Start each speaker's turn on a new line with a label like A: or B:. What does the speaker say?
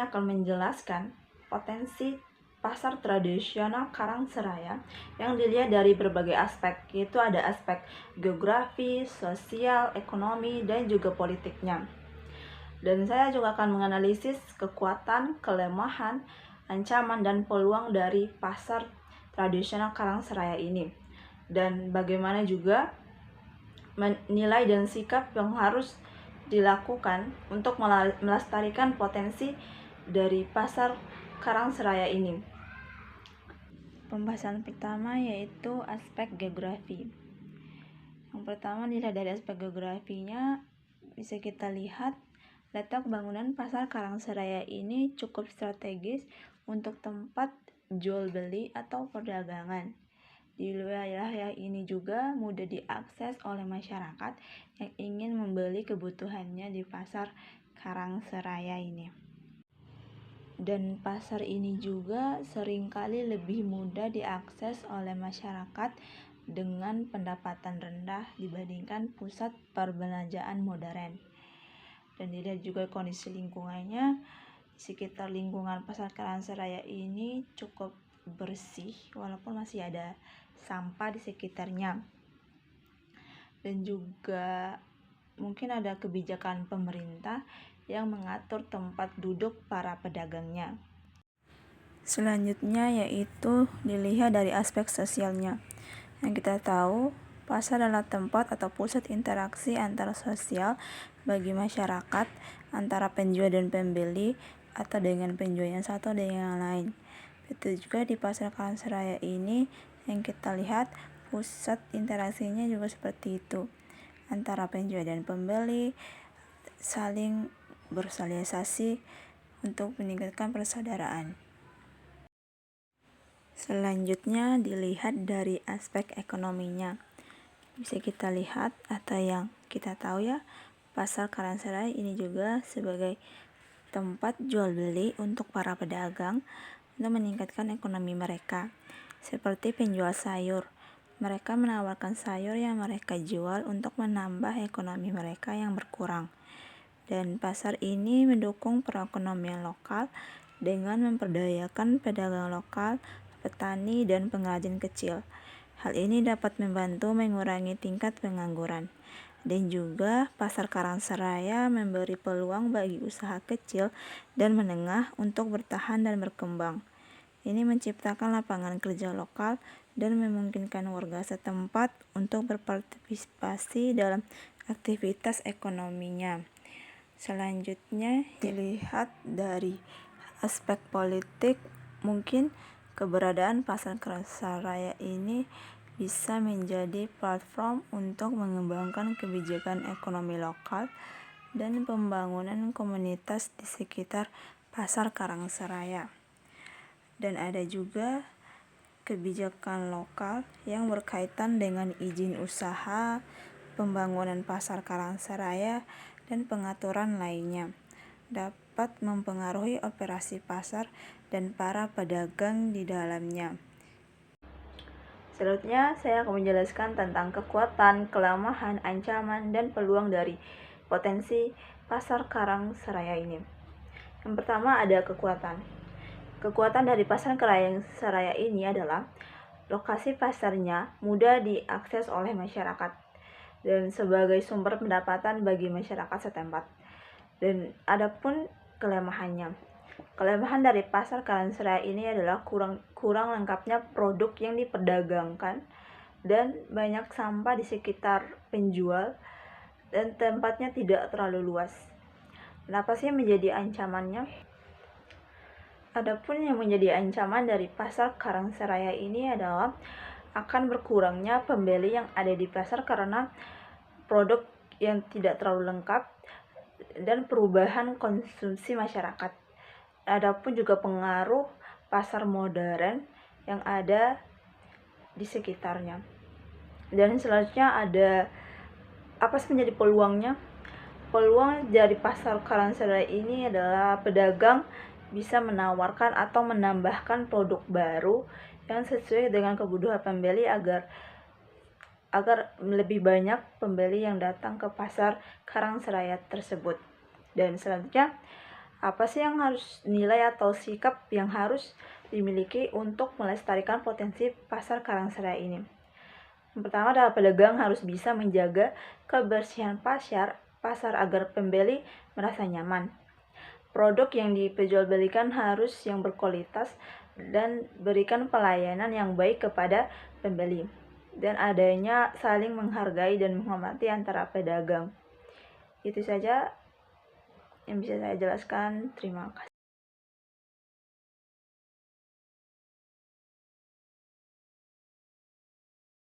A: saya akan menjelaskan potensi pasar tradisional Karangseraya yang dilihat dari berbagai aspek, yaitu ada aspek geografi, sosial, ekonomi, dan juga politiknya. Dan saya juga akan menganalisis kekuatan, kelemahan, ancaman, dan peluang dari pasar tradisional Karangseraya ini. Dan bagaimana juga menilai dan sikap yang harus dilakukan untuk melestarikan potensi dari pasar Karangseraya ini. Pembahasan pertama yaitu aspek geografi. Yang pertama dilihat dari aspek geografinya, bisa kita lihat letak bangunan pasar Karangseraya ini cukup strategis untuk tempat jual beli atau perdagangan. Di wilayah ini juga mudah diakses oleh masyarakat yang ingin membeli kebutuhannya di pasar Karangseraya ini. Dan pasar ini juga seringkali lebih mudah diakses oleh masyarakat dengan pendapatan rendah dibandingkan pusat perbelanjaan modern. Dan dilihat juga kondisi lingkungannya, sekitar lingkungan pasar Karangseraya ini cukup bersih walaupun masih ada sampah di sekitarnya. Dan juga mungkin ada kebijakan pemerintah yang mengatur tempat duduk para pedagangnya. Selanjutnya yaitu dilihat dari aspek sosialnya. Yang kita tahu, pasar adalah tempat atau pusat interaksi antara sosial bagi masyarakat, antara penjual dan pembeli, atau dengan penjual yang satu dengan yang lain. Betul juga di pasar Karangseraya ini yang kita lihat pusat interaksinya juga seperti itu, antara penjual dan pembeli saling bersosialisasi untuk meningkatkan persaudaraan. Selanjutnya dilihat dari aspek ekonominya. Bisa kita lihat atau yang kita tahu ya, pasar Karangseraya ini juga sebagai tempat jual beli untuk para pedagang untuk meningkatkan ekonomi mereka. Seperti penjual sayur, mereka menawarkan sayur yang mereka jual untuk menambah ekonomi mereka yang berkurang. Dan pasar ini mendukung perekonomian lokal dengan memperdayakan pedagang lokal, petani, dan pengrajin kecil. Hal ini dapat membantu mengurangi tingkat pengangguran. Dan juga pasar Karangseraya memberi peluang bagi usaha kecil dan menengah untuk bertahan dan berkembang. Ini menciptakan lapangan kerja lokal dan memungkinkan warga setempat untuk berpartisipasi dalam aktivitas ekonominya. Selanjutnya dilihat dari aspek politik, mungkin keberadaan pasar Karangseraya ini bisa menjadi platform untuk mengembangkan kebijakan ekonomi lokal dan pembangunan komunitas di sekitar pasar Karangseraya. Dan ada juga kebijakan lokal yang berkaitan dengan izin usaha, pembangunan pasar Karangseraya, dan pengaturan lainnya dapat mempengaruhi operasi pasar dan para pedagang di dalamnya. Selanjutnya, saya akan menjelaskan tentang kekuatan, kelemahan, ancaman, dan peluang dari potensi pasar Karangseraya ini. Yang pertama ada kekuatan. Kekuatan dari pasar Karangseraya ini adalah lokasi pasarnya mudah diakses oleh masyarakat dan sebagai sumber pendapatan bagi masyarakat setempat. Dan adapun kelemahannya, kelemahan dari pasar Karangseraya ini adalah kurang lengkapnya produk yang diperdagangkan dan banyak sampah di sekitar penjual dan tempatnya tidak terlalu luas. Kenapa sih menjadi ancamannya? Adapun yang menjadi ancaman dari pasar Karangseraya ini adalah akan berkurangnya pembeli yang ada di pasar karena produk yang tidak terlalu lengkap dan perubahan konsumsi masyarakat. Adapun juga pengaruh pasar modern yang ada di sekitarnya. Dan selanjutnya ada apa sih menjadi peluangnya? Peluang dari pasar Karangseraya ini adalah pedagang bisa menawarkan atau menambahkan produk baru yang sesuai dengan kebutuhan pembeli agar lebih banyak pembeli yang datang ke pasar Karangseraya tersebut. Dan selanjutnya Apa sih yang harus nilai atau sikap yang harus dimiliki untuk melestarikan potensi pasar Karangseraya ini? Yang pertama adalah pedagang harus bisa menjaga kebersihan pasar agar pembeli merasa nyaman. Produk yang diperjualbelikan harus yang berkualitas dan berikan pelayanan yang baik kepada pembeli. Dan adanya saling menghargai dan menghormati antara pedagang. Itu saja yang bisa saya jelaskan. Terima kasih.